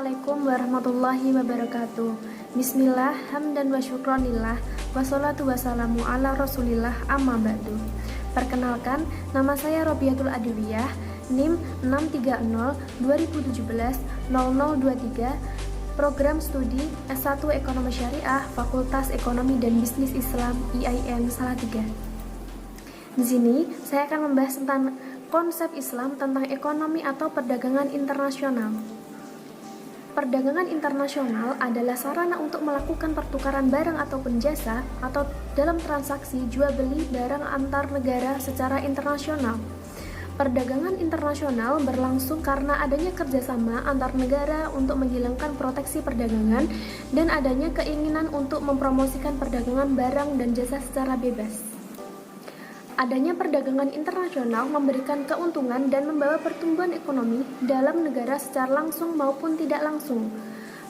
Assalamualaikum warahmatullahi wabarakatuh. Bismillah, hamdan wa syukronillah, wassalatu wassalamu ala rasulillah, amma ba'du. Perkenalkan, nama saya Robiatul Adwiyah, NIM 630-2017-0023, Program Studi S1 Ekonomi Syariah, Fakultas Ekonomi dan Bisnis Islam IAIN Salatiga. Di sini, saya akan membahas tentang konsep Islam tentang ekonomi atau perdagangan internasional. Perdagangan internasional adalah sarana untuk melakukan pertukaran barang ataupun jasa atau dalam transaksi jual beli barang antar negara secara internasional. Perdagangan internasional berlangsung karena adanya kerjasama antar negara untuk menghilangkan proteksi perdagangan dan adanya keinginan untuk mempromosikan perdagangan barang dan jasa secara bebas. Adanya perdagangan internasional memberikan keuntungan dan membawa pertumbuhan ekonomi dalam negara secara langsung maupun tidak langsung.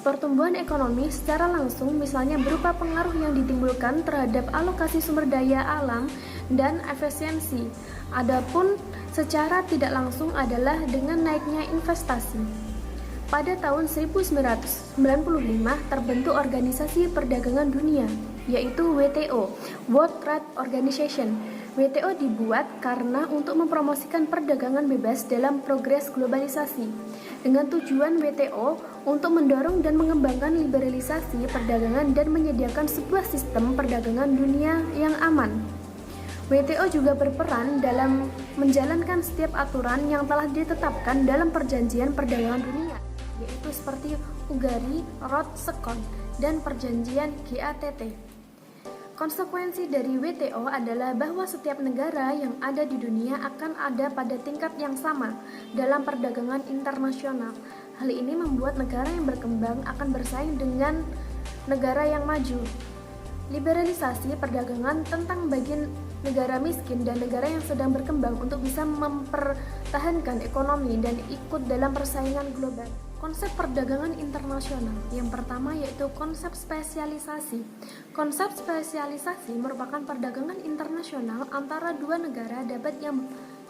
Pertumbuhan ekonomi secara langsung misalnya berupa pengaruh yang ditimbulkan terhadap alokasi sumber daya alam dan efisiensi. Adapun secara tidak langsung adalah dengan naiknya investasi. Pada tahun 1995 terbentuk Organisasi Perdagangan Dunia, yaitu WTO, World Trade Organization. WTO dibuat karena untuk mempromosikan perdagangan bebas dalam progres globalisasi. Dengan tujuan WTO untuk mendorong dan mengembangkan liberalisasi perdagangan dan menyediakan sebuah sistem perdagangan dunia yang aman. WTO juga berperan dalam menjalankan setiap aturan yang telah ditetapkan dalam Perjanjian Perdagangan Dunia, yaitu seperti Ugari-Roth-Second dan Perjanjian GATT. Konsekuensi dari WTO adalah bahwa setiap negara yang ada di dunia akan ada pada tingkat yang sama dalam perdagangan internasional. Hal ini membuat negara yang berkembang akan bersaing dengan negara yang maju. Liberalisasi perdagangan tentang bagi negara miskin dan negara yang sedang berkembang untuk bisa mempertahankan ekonomi dan ikut dalam persaingan global. Konsep perdagangan internasional yang pertama yaitu konsep spesialisasi. Konsep spesialisasi merupakan perdagangan internasional antara dua negara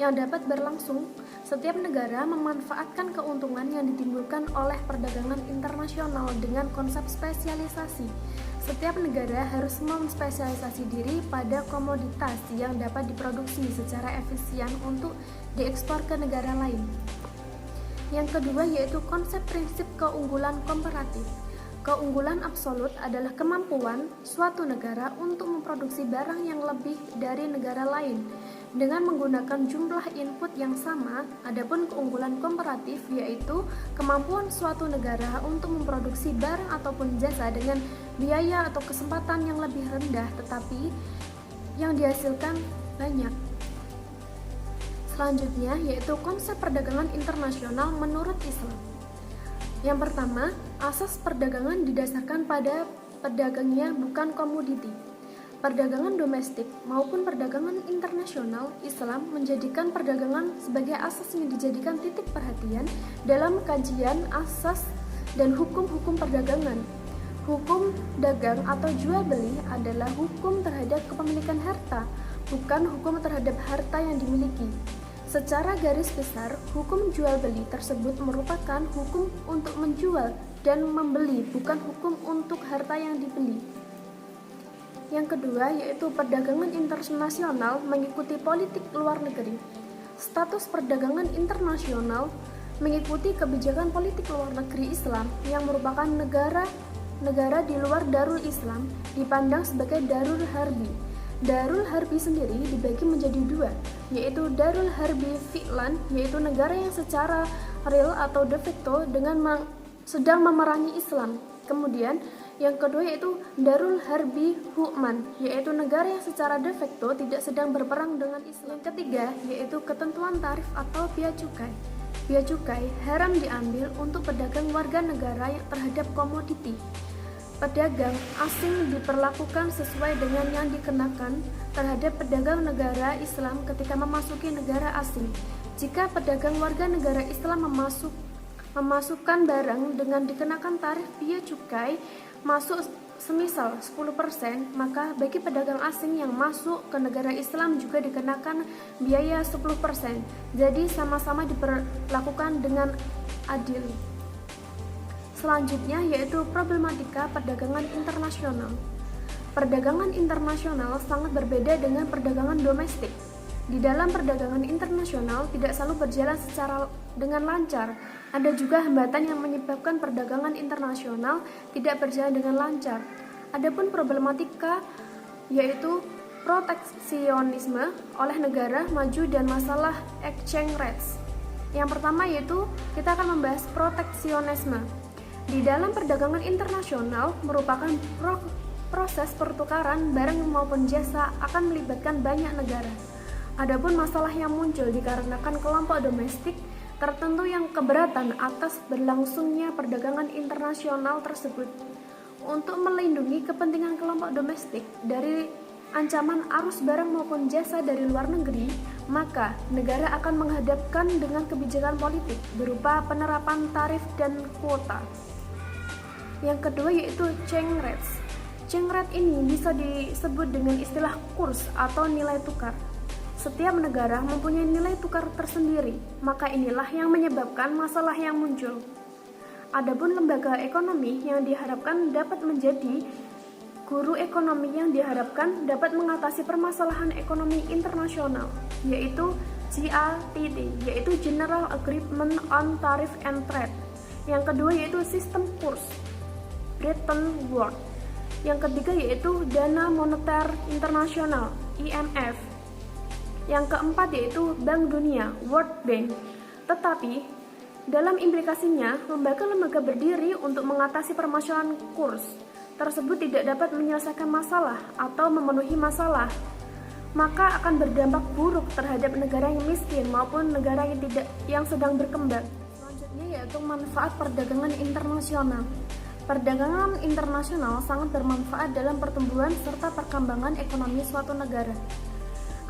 yang dapat berlangsung. Setiap negara memanfaatkan keuntungan yang ditimbulkan oleh perdagangan internasional dengan konsep spesialisasi. Setiap negara harus memspesialisasi diri pada komoditas yang dapat diproduksi secara efisien untuk diekspor ke negara lain. Yang kedua yaitu konsep prinsip keunggulan komparatif. Keunggulan absolut adalah kemampuan suatu negara untuk memproduksi barang yang lebih dari negara lain dengan menggunakan jumlah input yang sama. Adapun keunggulan komparatif yaitu kemampuan suatu negara untuk memproduksi barang ataupun jasa dengan biaya atau kesempatan yang lebih rendah tetapi yang dihasilkan banyak. Selanjutnya yaitu konsep perdagangan internasional menurut Islam. Yang pertama, asas perdagangan didasarkan pada pedagangnya bukan komoditi. Perdagangan domestik maupun perdagangan internasional, Islam menjadikan perdagangan sebagai asas yang dijadikan titik perhatian dalam kajian asas dan hukum-hukum perdagangan. Hukum dagang atau jual beli adalah hukum terhadap kepemilikan harta, bukan hukum terhadap harta yang dimiliki. Secara garis besar, hukum jual beli tersebut merupakan hukum untuk menjual dan membeli, bukan hukum untuk harta yang dibeli. Yang kedua yaitu perdagangan internasional mengikuti politik luar negeri. Status perdagangan internasional mengikuti kebijakan politik luar negeri Islam yang merupakan negara di luar Darul Islam dipandang sebagai Darul Harbi. Darul Harbi sendiri dibagi menjadi dua, yaitu Darul Harbi Fi'lan, yaitu negara yang secara real atau de facto sedang memerangi Islam. Kemudian yang kedua yaitu Darul Harbi Hukman, yaitu negara yang secara de facto tidak sedang berperang dengan Islam. Yang ketiga yaitu ketentuan tarif atau bea cukai. Bea cukai haram diambil untuk pedagang warga negara yang terhadap komoditi. Pedagang asing diperlakukan sesuai dengan yang dikenakan terhadap pedagang negara Islam ketika memasuki negara asing. Jika pedagang warga negara Islam memasukkan barang dengan dikenakan tarif bea cukai masuk semisal 10%, maka bagi pedagang asing yang masuk ke negara Islam juga dikenakan biaya 10%. Jadi sama-sama diperlakukan dengan adil. Selanjutnya yaitu problematika perdagangan internasional. Perdagangan internasional sangat berbeda dengan perdagangan domestik. Di dalam perdagangan internasional tidak selalu berjalan dengan lancar. Ada juga hambatan yang menyebabkan perdagangan internasional tidak berjalan dengan lancar. Adapun problematika yaitu proteksionisme oleh negara maju dan masalah exchange rates. Yang pertama yaitu kita akan membahas proteksionisme. Di dalam perdagangan internasional merupakan proses pertukaran barang maupun jasa akan melibatkan banyak negara. Adapun masalah yang muncul dikarenakan kelompok domestik tertentu yang keberatan atas berlangsungnya perdagangan internasional tersebut. Untuk melindungi kepentingan kelompok domestik dari ancaman arus barang maupun jasa dari luar negeri, maka negara akan menghadapkan dengan kebijakan politik berupa penerapan tarif dan kuota. Yang kedua yaitu exchange rates. Exchange rate ini bisa disebut dengan istilah kurs atau nilai tukar. Setiap negara mempunyai nilai tukar tersendiri, maka inilah yang menyebabkan masalah yang muncul. Adapun lembaga ekonomi yang diharapkan dapat menjadi guru ekonomi yang diharapkan dapat mengatasi permasalahan ekonomi internasional, yaitu GATT, yaitu General Agreement on Tariff and Trade. Yang kedua yaitu sistem kurs, Bretton Woods. Yang ketiga yaitu Dana Moneter Internasional, IMF. Yang keempat yaitu Bank Dunia, World Bank. Tetapi dalam implikasinya, lembaga-lembaga berdiri untuk mengatasi permasalahan kurs tersebut tidak dapat menyelesaikan masalah atau memenuhi masalah, maka akan berdampak buruk terhadap negara yang miskin maupun negara yang sedang berkembang. Selanjutnya yaitu manfaat perdagangan internasional. Perdagangan internasional sangat bermanfaat dalam pertumbuhan serta perkembangan ekonomi suatu negara.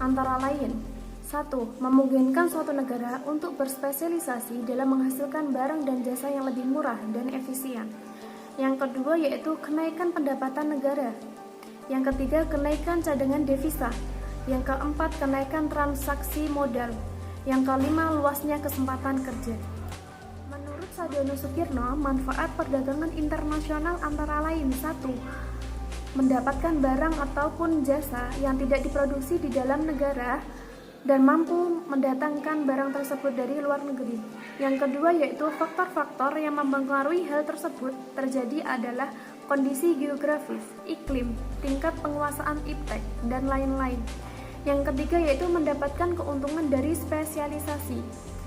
Antara lain, 1. Memungkinkan suatu negara untuk berspesialisasi dalam menghasilkan barang dan jasa yang lebih murah dan efisien. Yang kedua yaitu kenaikan pendapatan negara. Yang ketiga kenaikan cadangan devisa. Yang keempat kenaikan transaksi modal. Yang kelima luasnya kesempatan kerja. Menurut Sadiono Sukirno, manfaat perdagangan internasional antara lain 1. Mendapatkan barang ataupun jasa yang tidak diproduksi di dalam negara dan mampu mendatangkan barang tersebut dari luar negeri. Yang kedua yaitu faktor-faktor yang mempengaruhi hal tersebut terjadi adalah kondisi geografis, iklim, tingkat penguasaan iptek, dan lain-lain. Yang ketiga yaitu mendapatkan keuntungan dari spesialisasi.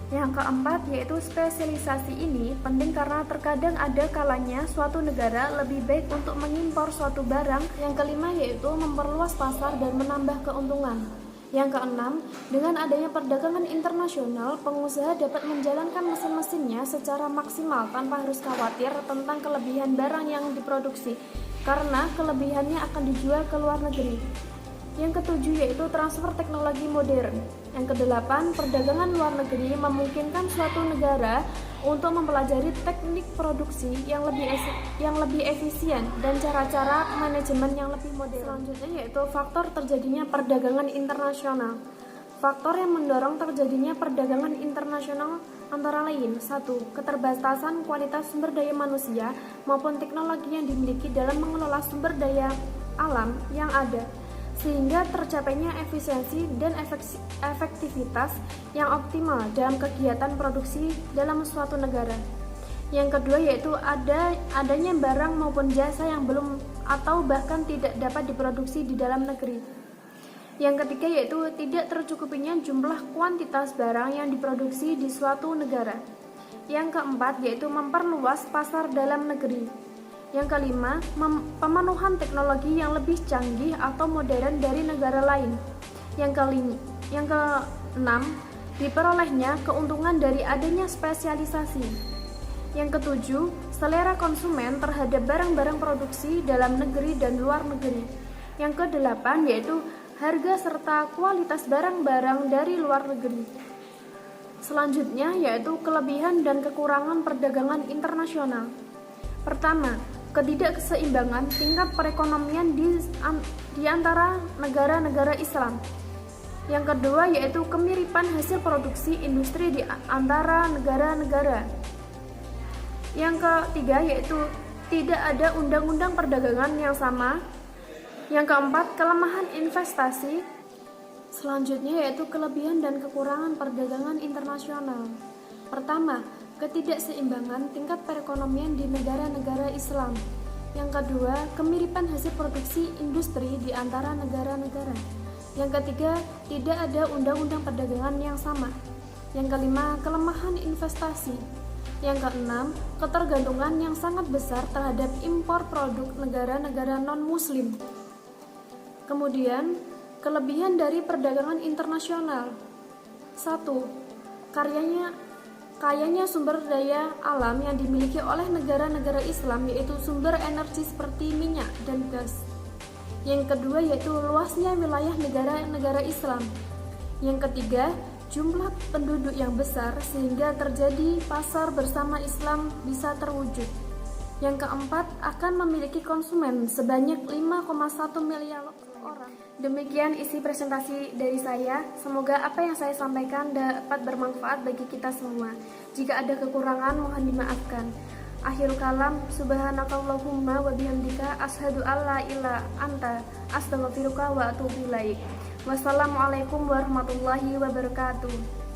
Yang keempat yaitu spesialisasi ini penting karena terkadang ada kalanya suatu negara lebih baik untuk mengimpor suatu barang. Yang kelima yaitu memperluas pasar dan menambah keuntungan. Yang keenam, dengan adanya perdagangan internasional, pengusaha dapat menjalankan mesin-mesinnya secara maksimal tanpa harus khawatir tentang kelebihan barang yang diproduksi, karena kelebihannya akan dijual ke luar negeri. Yang ketujuh yaitu transfer teknologi modern. Yang kedelapan, perdagangan luar negeri memungkinkan suatu negara untuk mempelajari teknik produksi yang lebih efisien dan cara-cara manajemen yang lebih modern. Selanjutnya yaitu faktor terjadinya perdagangan internasional. Faktor yang mendorong terjadinya perdagangan internasional antara lain 1. Keterbatasan kualitas sumber daya manusia maupun teknologi yang dimiliki dalam mengelola sumber daya alam yang ada, sehingga tercapainya efisiensi dan efektivitas yang optimal dalam kegiatan produksi dalam suatu negara. Yang kedua yaitu adanya barang maupun jasa yang belum atau bahkan tidak dapat diproduksi di dalam negeri. Yang ketiga yaitu tidak tercukupinya jumlah kuantitas barang yang diproduksi di suatu negara. Yang keempat yaitu memperluas pasar dalam negeri. Yang kelima, pemenuhan teknologi yang lebih canggih atau modern dari negara lain. Yang keenam, diperolehnya keuntungan dari adanya spesialisasi. Yang ketujuh, selera konsumen terhadap barang-barang produksi dalam negeri dan luar negeri. Yang kedelapan yaitu harga serta kualitas barang-barang dari luar negeri. Selanjutnya yaitu kelebihan dan kekurangan perdagangan internasional. Pertama, ketidakseimbangan tingkat perekonomian di antara negara-negara Islam. Yang kedua yaitu kemiripan hasil produksi industri di antara negara-negara. Yang ketiga yaitu tidak ada undang-undang perdagangan yang sama. Yang keempat, kelemahan investasi. Selanjutnya yaitu kelebihan dan kekurangan perdagangan internasional. Pertama, ketidakseimbangan tingkat perekonomian di negara-negara Islam. Yang kedua, kemiripan hasil produksi industri di antara negara-negara. Yang ketiga, tidak ada undang-undang perdagangan yang sama. Yang kelima, kelemahan investasi. Yang keenam, ketergantungan yang sangat besar terhadap impor produk negara-negara non-muslim. Kemudian, kelebihan dari perdagangan internasional. 1. Kayanya sumber daya alam yang dimiliki oleh negara-negara Islam, yaitu sumber energi seperti minyak dan gas. Yang kedua yaitu luasnya wilayah negara-negara Islam. Yang ketiga, jumlah penduduk yang besar sehingga terjadi pasar bersama Islam bisa terwujud. Yang keempat, akan memiliki konsumen sebanyak 5,1 miliar orang. Demikian isi presentasi dari saya. Semoga apa yang saya sampaikan dapat bermanfaat bagi kita semua. Jika ada kekurangan mohon dimaafkan. Akhirul kalam, subhanakallahumma wa bihamdika asyhadu alla ilaha anta astaghfiruka wa atubu ilaik. Wassalamualaikum warahmatullahi wabarakatuh.